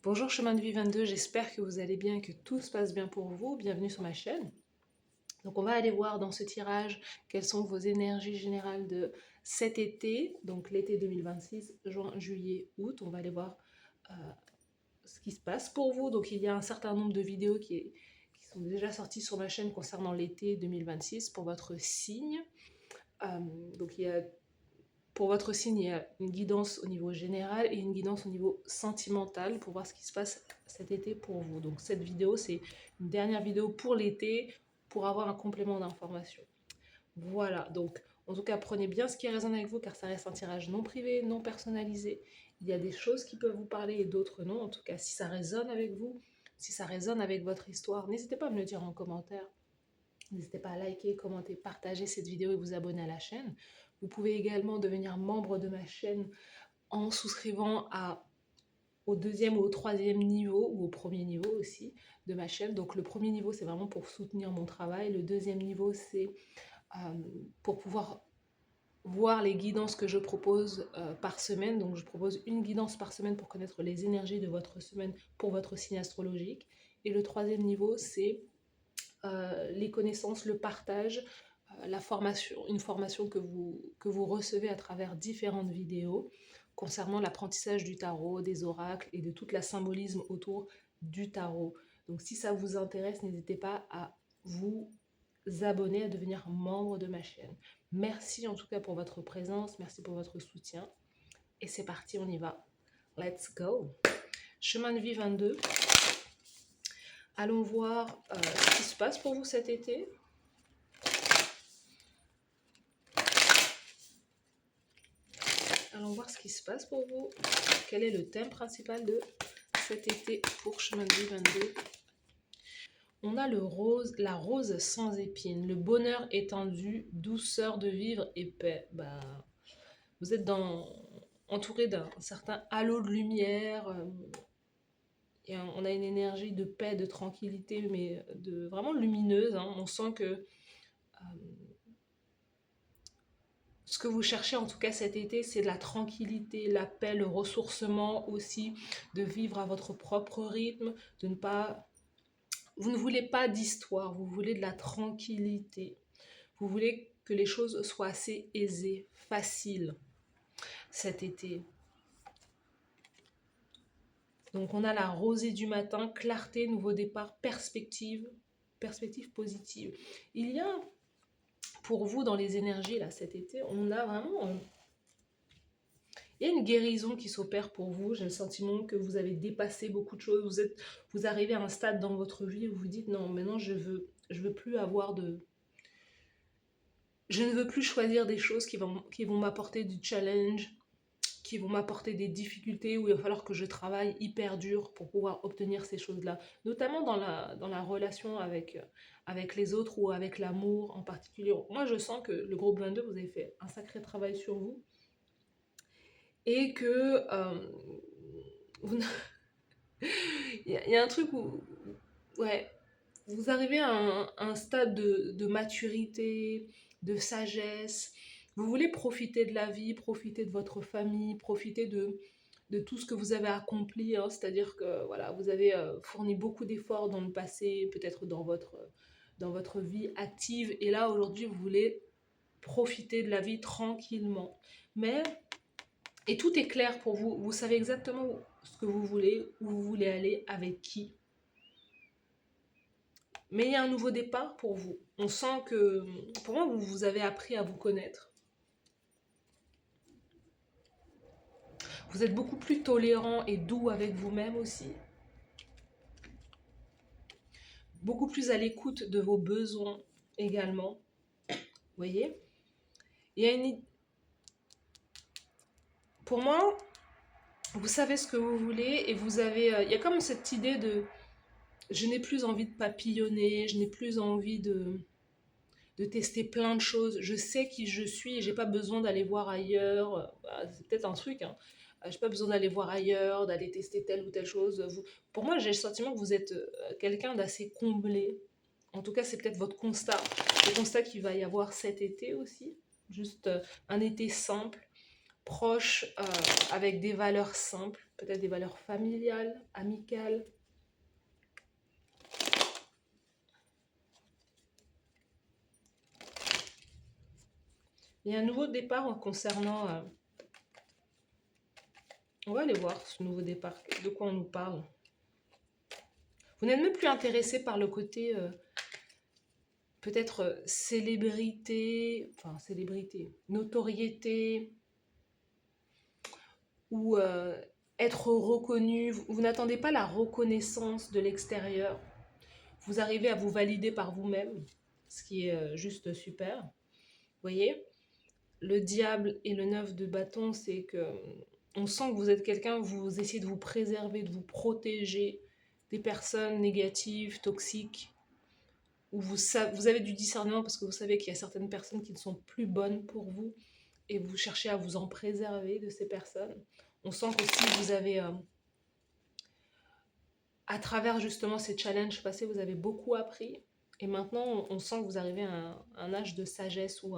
Bonjour Chemin de Vie 22, j'espère que vous allez bien, que tout se passe bien pour vous. Bienvenue sur ma chaîne. Donc on va aller voir dans ce tirage quelles sont vos énergies générales de cet été, donc l'été 2026, juin, juillet, août. On va aller voir euh, ce qui se passe pour vous. Donc il y a un certain nombre de vidéos qui sont déjà sorties sur ma chaîne concernant l'été 2026 pour votre signe. Donc il y a pour votre signe, il y a une guidance au niveau général et une guidance au niveau sentimental pour voir ce qui se passe cet été pour vous. Donc cette vidéo, c'est une dernière vidéo pour l'été pour avoir un complément d'information. Voilà, donc en tout cas, prenez bien ce qui résonne avec vous car ça reste un tirage non privé, non personnalisé. Il y a des choses qui peuvent vous parler et d'autres non. En tout cas, si ça résonne avec vous, si ça résonne avec votre histoire, n'hésitez pas à me le dire en commentaire. N'hésitez pas à liker, commenter, partager cette vidéo et vous abonner à la chaîne. Vous pouvez également devenir membre de ma chaîne en souscrivant au deuxième ou au troisième niveau, ou au premier niveau aussi de ma chaîne. Donc le premier niveau, c'est vraiment pour soutenir mon travail. Le deuxième niveau, c'est pour pouvoir voir les guidances que je propose par semaine. Donc je propose une guidance par semaine pour connaître les énergies de votre semaine pour votre signe astrologique. Et le troisième niveau, c'est les connaissances, le partage, la formation, une formation que vous recevez à travers différentes vidéos concernant l'apprentissage du tarot, des oracles et de toute la symbolisme autour du tarot. Donc si ça vous intéresse, n'hésitez pas à vous abonner, à devenir membre de ma chaîne. Merci en tout cas pour votre présence, merci pour votre soutien. Et c'est parti, on y va. Let's go. Chemin de vie 22. Allons voir ce qui se passe pour vous cet été. Allons voir ce qui se passe pour vous. Quel est le thème principal de cet été pour Chemin de Vie 22? On a la rose sans épines, le bonheur étendu, douceur de vivre et paix. Vous êtes entouré d'un certain halo de lumière. On a une énergie de paix, de tranquillité, mais vraiment lumineuse. On sent que ce que vous cherchez en tout cas cet été, c'est de la tranquillité, la paix, le ressourcement aussi, de vivre à votre propre rythme, de ne pas... Vous ne voulez pas d'histoire, vous voulez de la tranquillité. Vous voulez que les choses soient assez aisées, faciles cet été. Donc on a la rosée du matin, clarté, nouveau départ, perspective positive. Il y a pour vous dans les énergies là cet été, on a vraiment... Il y a une guérison qui s'opère pour vous. J'ai le sentiment que vous avez dépassé beaucoup de choses. Vous arrivez à un stade dans votre vie où vous vous dites non, maintenant je veux plus avoir de... Je ne veux plus choisir des choses qui vont m'apporter du challenge, qui vont m'apporter des difficultés, où il va falloir que je travaille hyper dur pour pouvoir obtenir ces choses-là. Notamment dans la relation avec les autres ou avec l'amour en particulier. Moi, je sens que le groupe 22, vous avez fait un sacré travail sur vous. Et que il y a un truc où ouais, vous arrivez à un stade de maturité, de sagesse. Vous voulez profiter de la vie, profiter de votre famille, profiter de tout ce que vous avez accompli. C'est-à-dire que voilà, vous avez fourni beaucoup d'efforts dans le passé, peut-être dans votre vie active. Et là, aujourd'hui, vous voulez profiter de la vie tranquillement. Et tout est clair pour vous. Vous savez exactement ce que vous voulez, où vous voulez aller, avec qui. Mais il y a un nouveau départ pour vous. On sent que, pour moi, vous avez appris à vous connaître. Vous êtes beaucoup plus tolérant et doux avec vous-même aussi. Beaucoup plus à l'écoute de vos besoins également. Vous voyez? Il y a pour moi, vous savez ce que vous voulez et vous avez... il y a comme cette idée de... Je n'ai plus envie de papillonner, je n'ai plus envie de tester plein de choses. Je sais qui je suis et j'ai pas besoin d'aller voir ailleurs. C'est peut-être un truc, hein. J'ai pas besoin d'aller voir ailleurs, d'aller tester telle ou telle chose. Pour moi, j'ai le sentiment que vous êtes quelqu'un d'assez comblé. En tout cas, c'est peut-être votre constat. Le constat qu'il va y avoir cet été aussi. Juste un été simple, proche, avec des valeurs simples, peut-être des valeurs familiales, amicales. Il y a un nouveau départ concernant... on va aller voir ce nouveau départ, de quoi on nous parle. Vous n'êtes même plus intéressé par le côté peut-être célébrité, enfin célébrité, notoriété, ou être reconnu. Vous n'attendez pas la reconnaissance de l'extérieur. Vous arrivez à vous valider par vous-même, ce qui est juste super. Vous voyez, le diable et le 9 de bâton, c'est que on sent que vous êtes quelqu'un, vous essayez de vous préserver, de vous protéger des personnes négatives, toxiques, où vous avez du discernement parce que vous savez qu'il y a certaines personnes qui ne sont plus bonnes pour vous et vous cherchez à vous en préserver de ces personnes. On sent qu'aussi vous avez, à travers justement ces challenges passés, vous avez beaucoup appris. Et maintenant, on sent que vous arrivez à un âge de sagesse, ou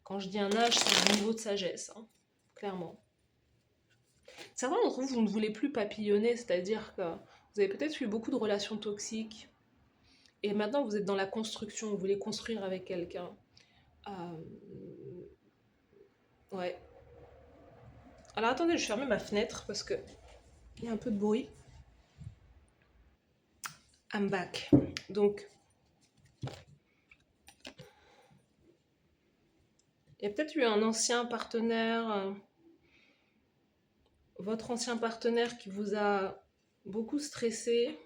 quand je dis un âge, c'est un niveau de sagesse, hein, clairement. Certains d'entre vous, vous ne voulez plus papillonner, c'est-à-dire que vous avez peut-être eu beaucoup de relations toxiques, et maintenant vous êtes dans la construction, vous voulez construire avec quelqu'un. Ouais. Alors attendez, je ferme ma fenêtre parce que il y a un peu de bruit. I'm back. Donc, il y a peut-être eu un ancien partenaire, votre ancien partenaire qui vous a beaucoup stressé,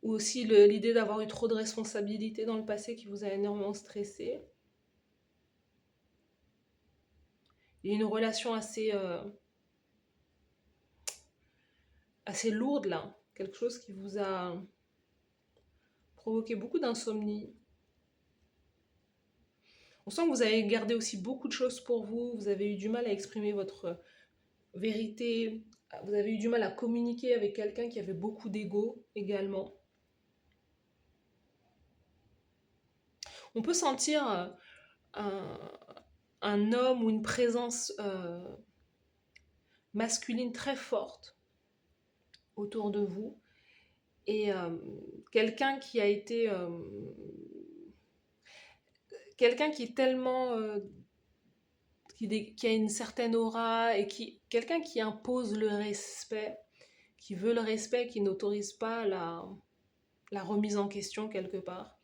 ou aussi l'idée d'avoir eu trop de responsabilités dans le passé qui vous a énormément stressé. Il y a une relation assez lourde là, quelque chose qui vous a provoqué beaucoup d'insomnie. On sent que vous avez gardé aussi beaucoup de choses pour vous, vous avez eu du mal à exprimer votre vérité, vous avez eu du mal à communiquer avec quelqu'un qui avait beaucoup d'ego également. On peut sentir un homme ou une présence masculine très forte autour de vous, et quelqu'un qui a été quelqu'un qui est tellement qui a une certaine aura, et quelqu'un qui impose le respect, qui veut le respect, qui n'autorise pas la remise en question quelque part.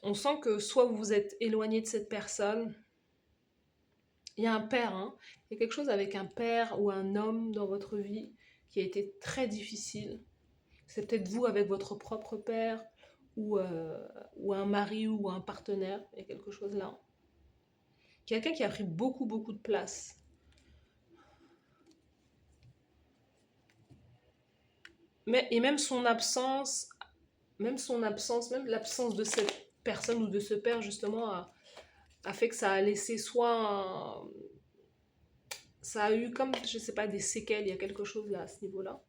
On sent que soit vous vous êtes éloigné de cette personne. Il y a un père, hein. Il y a quelque chose avec un père ou un homme dans votre vie qui a été très difficile. C'est peut-être vous avec votre propre père, ou un mari ou un partenaire. Il y a quelque chose là. Quelqu'un qui a pris beaucoup, beaucoup de place. Et même son absence, même l'absence de cette personne ou de ce père, justement, a fait que ça a laissé ça a eu comme, je sais pas, des séquelles. Il y a quelque chose là, à ce niveau-là.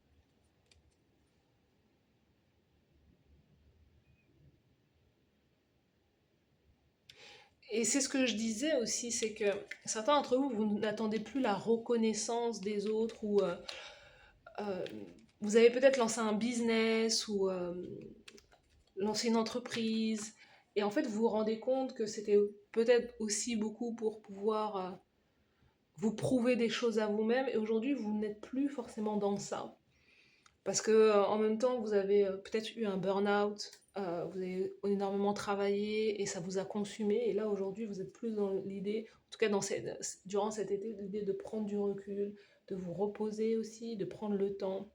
Et c'est ce que je disais aussi, c'est que certains d'entre vous, vous n'attendez plus la reconnaissance des autres, ou euh, vous avez peut-être lancé un business, ou lancé une entreprise, et en fait vous vous rendez compte que c'était peut-être aussi beaucoup pour pouvoir vous prouver des choses à vous-même, et aujourd'hui vous n'êtes plus forcément dans ça. Parce que en même temps, vous avez peut-être eu un burn-out, vous avez énormément travaillé et ça vous a consumé. Et là, aujourd'hui, vous êtes plus dans l'idée, en tout cas durant cet été, l'idée de prendre du recul, de vous reposer aussi, de prendre le temps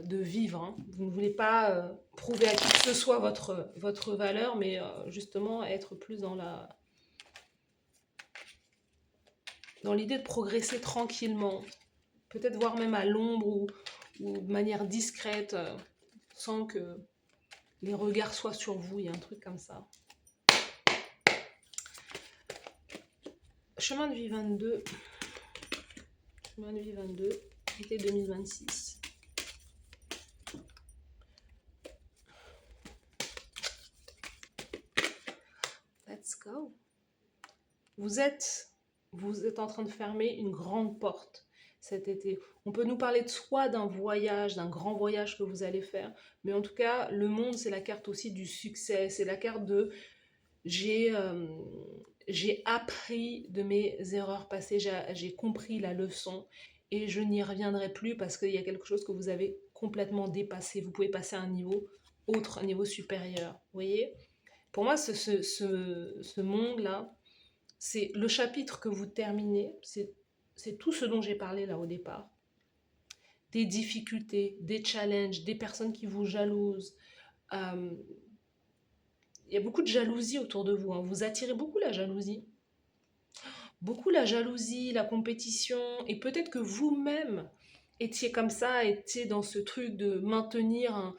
de vivre, hein. Vous ne voulez pas prouver à qui que ce soit votre valeur, mais justement être plus dans l'idée de progresser tranquillement. Peut-être voir même à l'ombre, ou de manière discrète, sans que les regards soient sur vous. Il y a un truc comme ça. Chemin de vie 22. Chemin de vie 22, été 2026. Let's go. vous êtes, vous êtes en train de fermer une grande porte cet été. On peut nous parler de soit d'un voyage, d'un grand voyage que vous allez faire, mais en tout cas, le monde, c'est la carte aussi du succès, c'est la carte de j'ai j'ai appris de mes erreurs passées, j'ai compris la leçon et je n'y reviendrai plus parce qu'il y a quelque chose que vous avez complètement dépassé. Vous pouvez passer à un niveau autre, un niveau supérieur. Vous voyez? Pour moi, ce monde-là, c'est le chapitre que vous terminez, c'est tout ce dont j'ai parlé là au départ. Des difficultés, des challenges, des personnes qui vous jalousent. Euh, il y a beaucoup de jalousie autour de vous, hein. Vous attirez beaucoup la jalousie. Beaucoup la jalousie, la compétition, et peut-être que vous-même étiez comme ça, étiez dans ce truc de maintenir,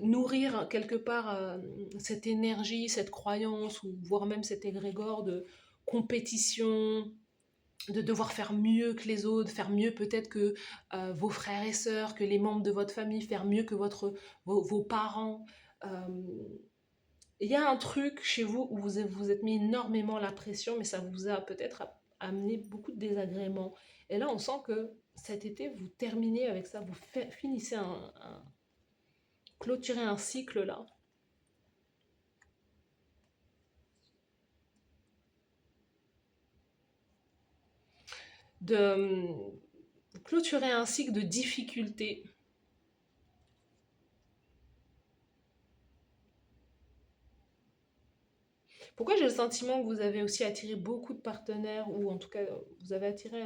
nourrir quelque part cette énergie, cette croyance, ou voire même cet égrégore de compétition, de devoir faire mieux que les autres, faire mieux peut-être que vos frères et sœurs, que les membres de votre famille, faire mieux que vos parents. Euh, il y a un truc chez vous où vous êtes mis énormément la pression, mais ça vous a peut-être amené beaucoup de désagréments. Et là, on sent que cet été, vous terminez avec ça, vous finissez clôturez un cycle là. Clôturer un cycle de difficultés. Pourquoi j'ai le sentiment que vous avez aussi attiré beaucoup de partenaires, ou en tout cas, vous avez attiré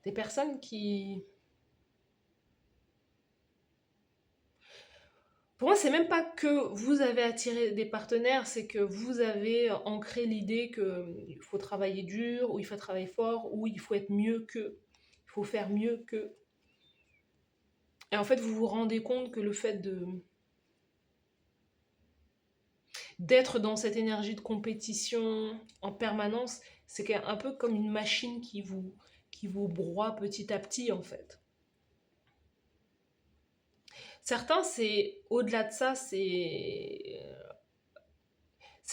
des personnes qui... Pour moi, c'est même pas que vous avez attiré des partenaires, c'est que vous avez ancré l'idée qu'il faut travailler dur, ou il faut travailler fort, ou il faut être mieux qu'eux, il faut faire mieux qu'eux. Et en fait, vous vous rendez compte que le fait d'être dans cette énergie de compétition en permanence, c'est un peu comme une machine qui vous broie petit à petit, en fait. Certains, c'est au-delà de ça, c'est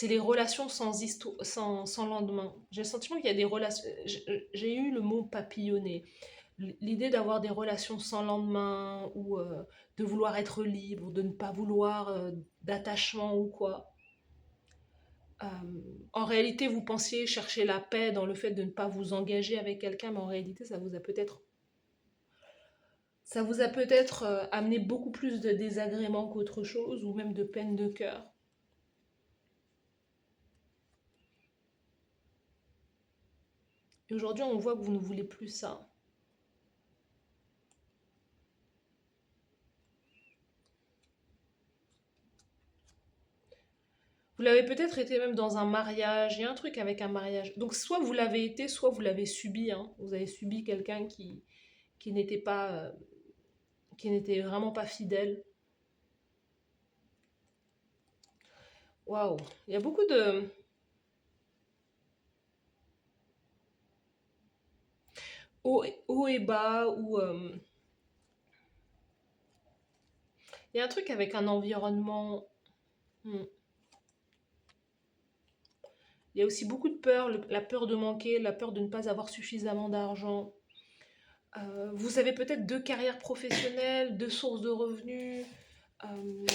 les relations sans lendemain. J'ai le sentiment qu'il y a des relations. J'ai eu le mot papillonner. L'idée d'avoir des relations sans lendemain, ou de vouloir être libre, de ne pas vouloir d'attachement ou quoi. Euh, En réalité, vous pensiez chercher la paix dans le fait de ne pas vous engager avec quelqu'un, mais en réalité, ça vous a peut-être amené beaucoup plus de désagréments qu'autre chose, ou même de peine de cœur. Et aujourd'hui, on voit que vous ne voulez plus ça. Vous l'avez peut-être été même dans un mariage, il y a un truc avec un mariage. Donc soit vous l'avez été, soit vous l'avez subi, hein. Vous avez subi quelqu'un qui n'était pas, qui n'était vraiment pas fidèle. Waouh, il y a beaucoup de hauts et bas, ou il y a un truc avec un environnement. Hmm. Il y a aussi beaucoup de peur, la peur de manquer, la peur de ne pas avoir suffisamment d'argent. Vous avez peut-être deux carrières professionnelles, deux sources de revenus. Euh,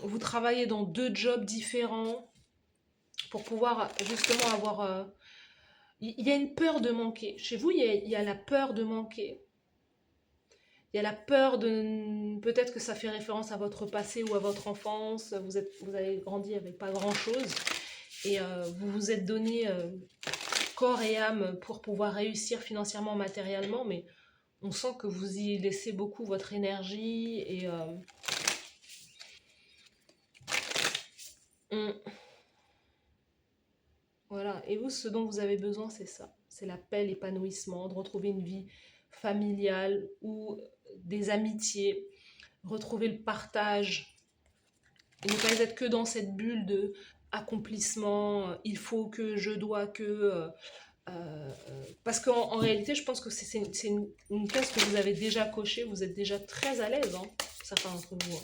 vous travaillez dans deux jobs différents pour pouvoir justement avoir... Il y a une peur de manquer. Chez vous, il y a la peur de manquer. Il y a la peur de... Peut-être que ça fait référence à votre passé ou à votre enfance. Vous avez grandi avec pas grand-chose. Et vous vous êtes donné corps et âme pour pouvoir réussir financièrement, matériellement. Mais on sent que vous y laissez beaucoup votre énergie. Et on, voilà. Et vous, ce dont vous avez besoin, c'est ça. C'est la paix, l'épanouissement, de retrouver une vie familiale ou des amitiés, retrouver le partage, et ne pas être que dans cette bulle de accomplissement, il faut que, je dois que. Parce qu'en réalité, je pense que c'est une case que vous avez déjà cochée, vous êtes déjà très à l'aise, hein, certains d'entre vous, hein,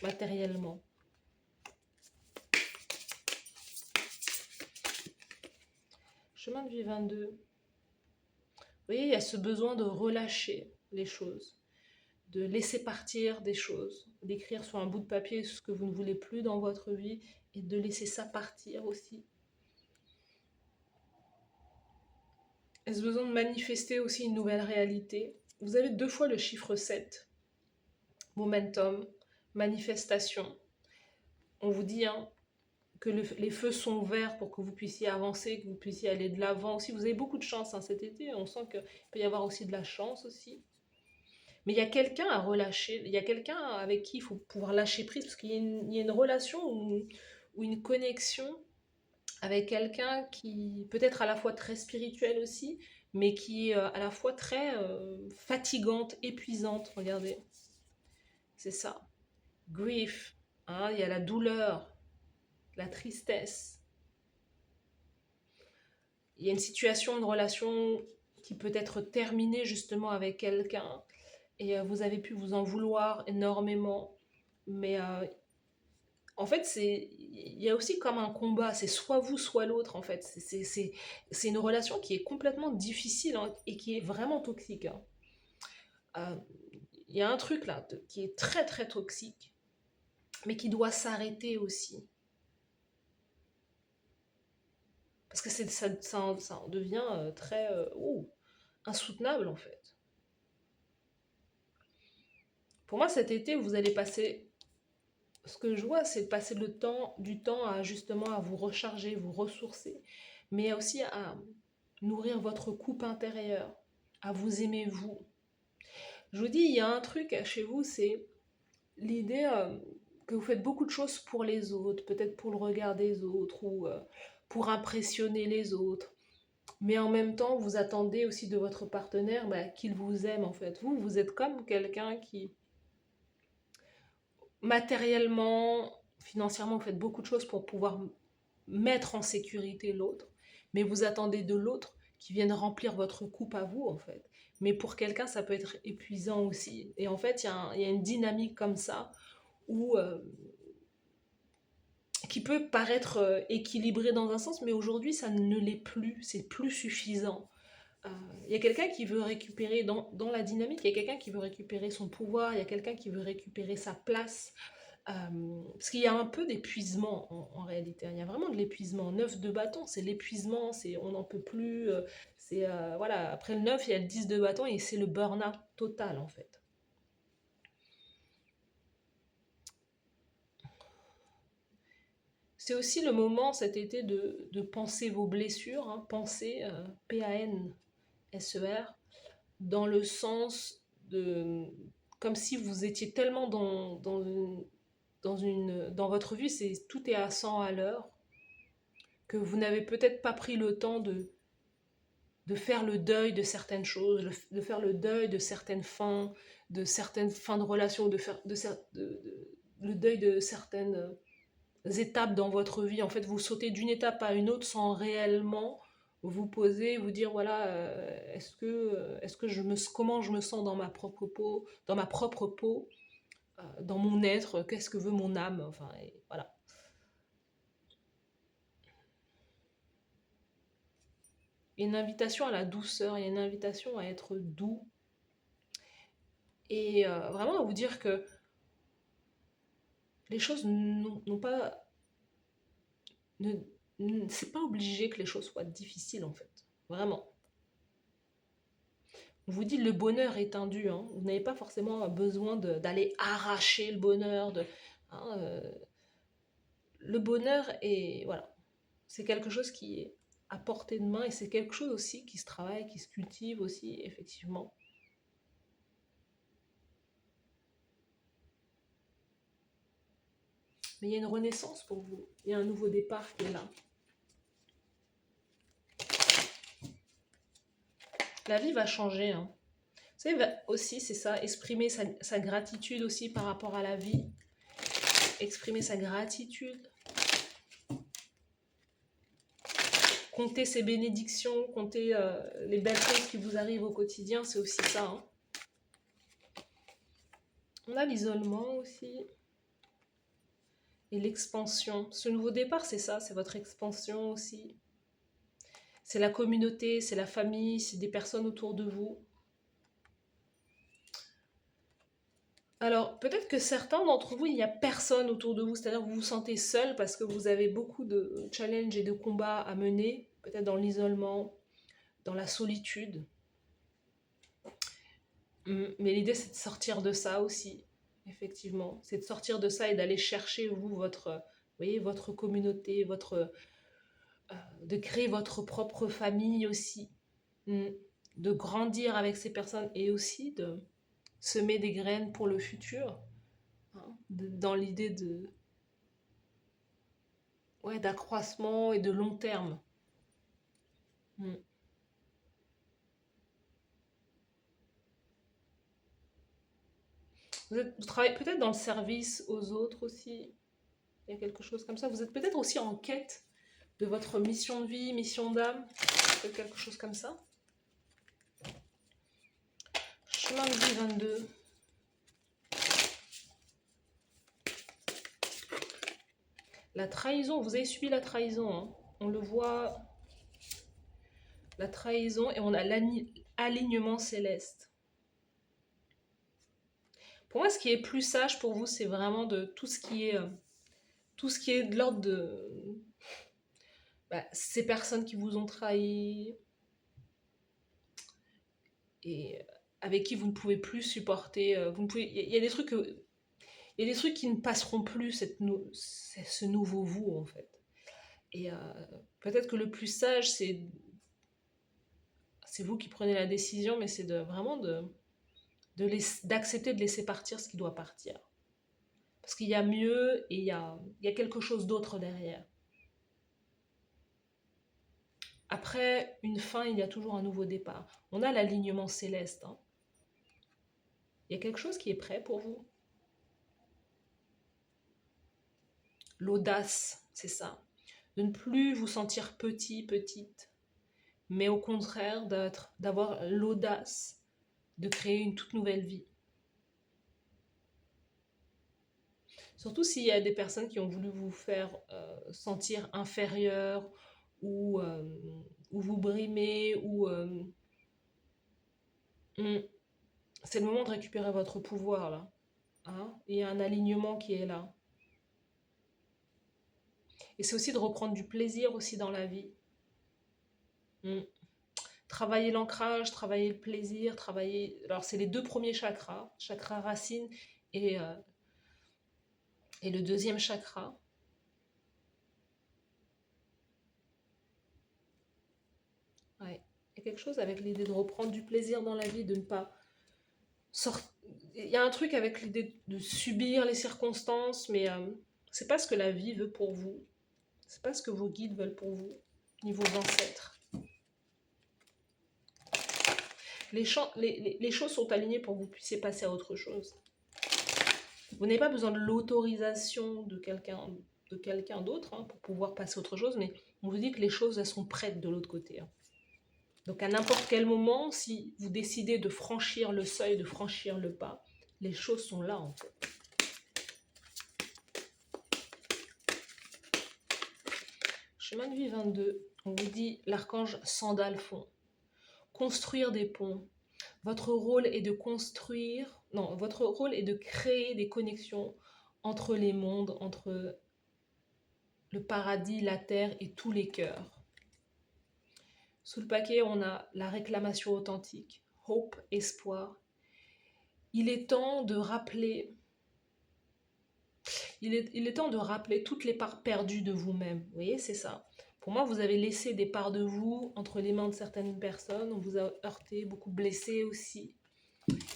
matériellement. chemin de vie 22. Vous voyez, il y a ce besoin de relâcher les choses, de laisser partir des choses, d'écrire sur un bout de papier ce que vous ne voulez plus dans votre vie et de laisser ça partir aussi. Et ce besoin de manifester aussi une nouvelle réalité. Vous avez 2 fois le chiffre 7. Momentum, manifestation. On vous dit que les feux sont verts pour que vous puissiez avancer, que vous puissiez aller de l'avant aussi. Vous avez beaucoup de chance cet été. On sent qu'il peut y avoir aussi de la chance aussi. Mais il y a quelqu'un à relâcher. Il y a quelqu'un avec qui il faut pouvoir lâcher prise parce qu'il y a une relation ou une connexion avec quelqu'un qui peut être à la fois très spirituel aussi, mais qui est à la fois très fatigante, épuisante. Regardez, c'est ça. Grief, il y a la douleur, la tristesse. Il y a une situation, une relation qui peut être terminée justement avec quelqu'un et vous avez pu vous en vouloir énormément. Mais en fait, il y a aussi comme un combat, c'est soit vous, soit l'autre en fait. C'est une relation qui est complètement difficile et qui est vraiment toxique. Il y a un truc là qui est très très toxique, mais qui doit s'arrêter aussi. Parce que ça en devient très insoutenable en fait. Pour moi, cet été, vous allez passer... Ce que je vois, c'est passer du temps à justement à vous recharger, vous ressourcer, mais aussi à nourrir votre coupe intérieure, à vous aimer vous. Je vous dis, il y a un truc chez vous, c'est l'idée que vous faites beaucoup de choses pour les autres, peut-être pour le regard des autres ou pour impressionner les autres. Mais en même temps, vous attendez aussi de votre partenaire qu'il vous aime en fait. Vous êtes comme quelqu'un qui, matériellement, financièrement, vous faites beaucoup de choses pour pouvoir mettre en sécurité l'autre. Mais vous attendez de l'autre qui vienne remplir votre coupe à vous en fait. Mais pour quelqu'un, ça peut être épuisant aussi. Et en fait, il y a une dynamique comme ça où... qui peut paraître équilibrée dans un sens, mais aujourd'hui, ça ne l'est plus. C'est plus suffisant. Il y a quelqu'un qui veut récupérer dans la dynamique, il y a quelqu'un qui veut récupérer son pouvoir, il y a quelqu'un qui veut récupérer sa place. Parce qu'il y a un peu d'épuisement en réalité. Il y a vraiment de l'épuisement. 9 de bâton, c'est l'épuisement, on n'en peut plus. Voilà, après le 9, il y a le 10 de bâton et c'est le burn-out total en fait. C'est aussi le moment cet été de penser vos blessures, penser P-A-N-S-E-R, dans le sens de... Comme si vous étiez tellement dans votre vie, tout est à 100 à l'heure, que vous n'avez peut-être pas pris le temps de faire le deuil de certaines choses, de faire le deuil de certaines fins de relations, le deuil de certaines étapes dans votre vie. En fait, vous sautez d'une étape à une autre sans réellement vous poser, vous dire voilà, est-ce que comment je me sens dans ma propre peau, dans mon être, qu'est-ce que veut mon âme, enfin, voilà. Il y a une invitation à la douceur, il y a une invitation à être doux et vraiment à vous dire que les choses n'ont pas... c'est pas obligé que les choses soient difficiles en fait, vraiment. On vous dit le bonheur est tendu, vous n'avez pas forcément besoin d'aller arracher le bonheur, le bonheur est, voilà, c'est quelque chose qui est à portée de main et c'est quelque chose aussi qui se travaille, qui se cultive aussi, effectivement. Mais il y a une renaissance pour vous, il y a un nouveau départ qui est là. La vie va changer. Vous savez, aussi, c'est ça, exprimer sa gratitude aussi par rapport à la vie. Exprimer sa gratitude. Compter ses bénédictions, compter les belles choses qui vous arrivent au quotidien, c'est aussi ça. On a l'isolement aussi. Et l'expansion. Ce nouveau départ, c'est ça, c'est votre expansion aussi. c'est la communauté, c'est la famille, c'est des personnes autour de vous. Alors, peut-être que certains d'entre vous, il n'y a personne autour de vous, c'est-à-dire que vous vous sentez seul parce que vous avez beaucoup de challenges et de combats à mener, peut-être dans l'isolement, dans la solitude. Mais l'idée, c'est de sortir de ça aussi, effectivement. C'est de sortir de ça et d'aller chercher, vous, vous voyez, votre communauté, de créer votre propre famille aussi. Mm. De grandir avec ces personnes et aussi de semer des graines pour le futur, hein, dans l'idée ouais, d'accroissement et de long terme. Mm. Vous travaillez peut-être dans le service aux autres aussi. Il y a quelque chose comme ça. Vous êtes peut-être aussi en quête de votre mission de vie, mission d'âme. Peut-être quelque chose comme ça. Chemin de vie 22. La trahison, vous avez subi la trahison, hein. On le voit, la trahison, et on a l'alignement céleste. Pour moi, ce qui est plus sage pour vous, c'est vraiment de tout ce qui est de l'ordre de ces personnes qui vous ont trahi et avec qui vous ne pouvez plus supporter. Il y a des trucs il y a des trucs qui ne passeront plus, ce nouveau vous en fait. Et peut-être que le plus sage, c'est vous qui prenez la décision, mais c'est vraiment d'accepter de laisser partir ce qui doit partir. Parce qu'il y a mieux et il y a quelque chose d'autre derrière. Après une fin, il y a toujours un nouveau départ. On a l'alignement céleste, hein. Il y a quelque chose qui est prêt pour vous. L'audace, c'est ça. De ne plus vous sentir petit, petite, mais au contraire d'avoir l'audace de créer une toute nouvelle vie. Surtout s'il y a des personnes qui ont voulu vous faire sentir inférieur ou vous brimer hmm, c'est le moment de récupérer votre pouvoir là, hein. Il y a un alignement qui est là. Et c'est aussi de reprendre du plaisir aussi dans la vie. Hmm. Travailler l'ancrage, travailler le plaisir, travailler. Alors c'est les deux premiers chakras, chakra racine et, euh, et le deuxième chakra. Ouais. Il y a quelque chose avec l'idée de reprendre du plaisir dans la vie, de ne pas sortir. Il y a un truc avec l'idée de subir les circonstances, mais c'est pas ce que la vie veut pour vous. C'est pas ce que vos guides veulent pour vous, ni vos ancêtres. Les choses sont alignées pour que vous puissiez passer à autre chose. Vous n'avez pas besoin de l'autorisation de quelqu'un d'autre, hein, pour pouvoir passer à autre chose, mais on vous dit que les choses, elles sont prêtes de l'autre côté, hein. Donc à n'importe quel moment, si vous décidez de franchir le seuil, de franchir le pas, les choses sont là en fait. Chemin de vie 22, on vous dit l'archange Sandalphon. Construire des ponts. Votre rôle est de construire, non, votre rôle est de créer des connexions entre les mondes, entre le paradis, la terre et tous les cœurs. Sous le paquet, on a la réclamation authentique, hope, espoir. Il est temps de rappeler, il est temps de rappeler toutes les parts perdues de vous-même. Vous voyez, c'est ça. Pour moi, vous avez laissé des parts de vous entre les mains de certaines personnes. On vous a heurté, beaucoup blessé aussi.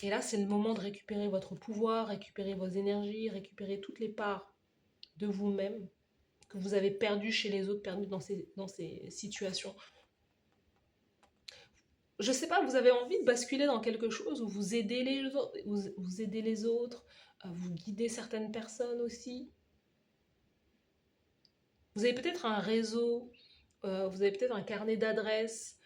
Et là, c'est le moment de récupérer votre pouvoir, récupérer vos énergies, récupérer toutes les parts de vous-même que vous avez perdues chez les autres, perdues dans ces situations. Je sais pas, vous avez envie de basculer dans quelque chose où vous aidez les autres, vous aidez les autres, vous guidez certaines personnes aussi. Vous avez peut-être un réseau, vous avez peut-être un carnet d'adresses.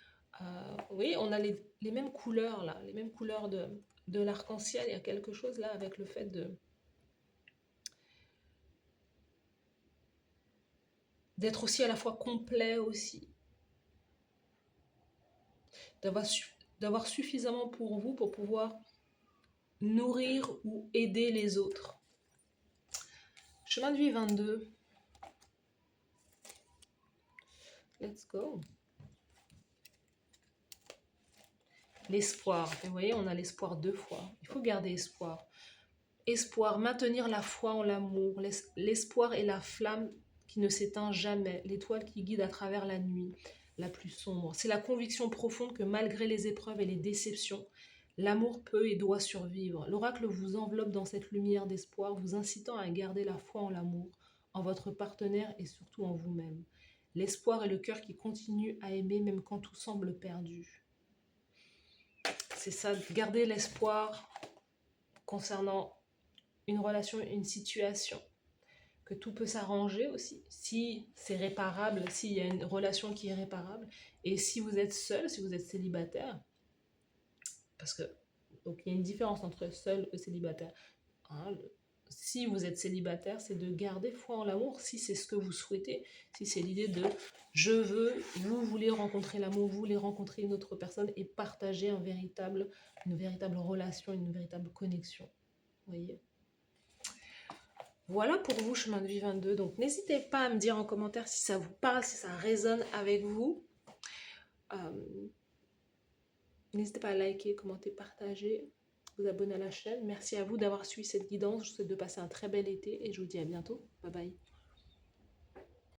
Oui, on a les mêmes couleurs là, les mêmes couleurs de l'arc-en-ciel. Il y a quelque chose là avec le fait d'être aussi à la fois complet aussi. d'avoir suffisamment pour vous pour pouvoir nourrir ou aider les autres. Chemin de vie 22. Let's go. L'espoir. Et vous voyez, on a l'espoir 2 fois. Il faut garder espoir. Espoir, maintenir la foi en l'amour. L'espoir est la flamme qui ne s'éteint jamais, l'étoile qui guide à travers la nuit la plus sombre. C'est la conviction profonde que malgré les épreuves et les déceptions, l'amour peut et doit survivre. L'oracle vous enveloppe dans cette lumière d'espoir, vous incitant à garder la foi en l'amour, en votre partenaire et surtout en vous-même. L'espoir est le cœur qui continue à aimer même quand tout semble perdu. C'est ça, garder l'espoir concernant une relation, une situation, que tout peut s'arranger aussi, si c'est réparable, s'il y a une relation qui est réparable, et si vous êtes seul, si vous êtes célibataire, parce que, donc il y a une différence entre seul et célibataire, hein, si vous êtes célibataire, c'est de garder foi en l'amour, si c'est ce que vous souhaitez, si c'est l'idée de je veux, vous voulez rencontrer l'amour, vous voulez rencontrer une autre personne et partager une véritable relation, une véritable connexion, vous voyez. Voilà pour vous, chemin de vie 22. Donc, n'hésitez pas à me dire en commentaire si ça vous parle, si ça résonne avec vous. N'hésitez pas à liker, commenter, partager, vous abonner à la chaîne. Merci à vous d'avoir suivi cette guidance. Je vous souhaite de passer un très bel été et je vous dis à bientôt. Bye bye.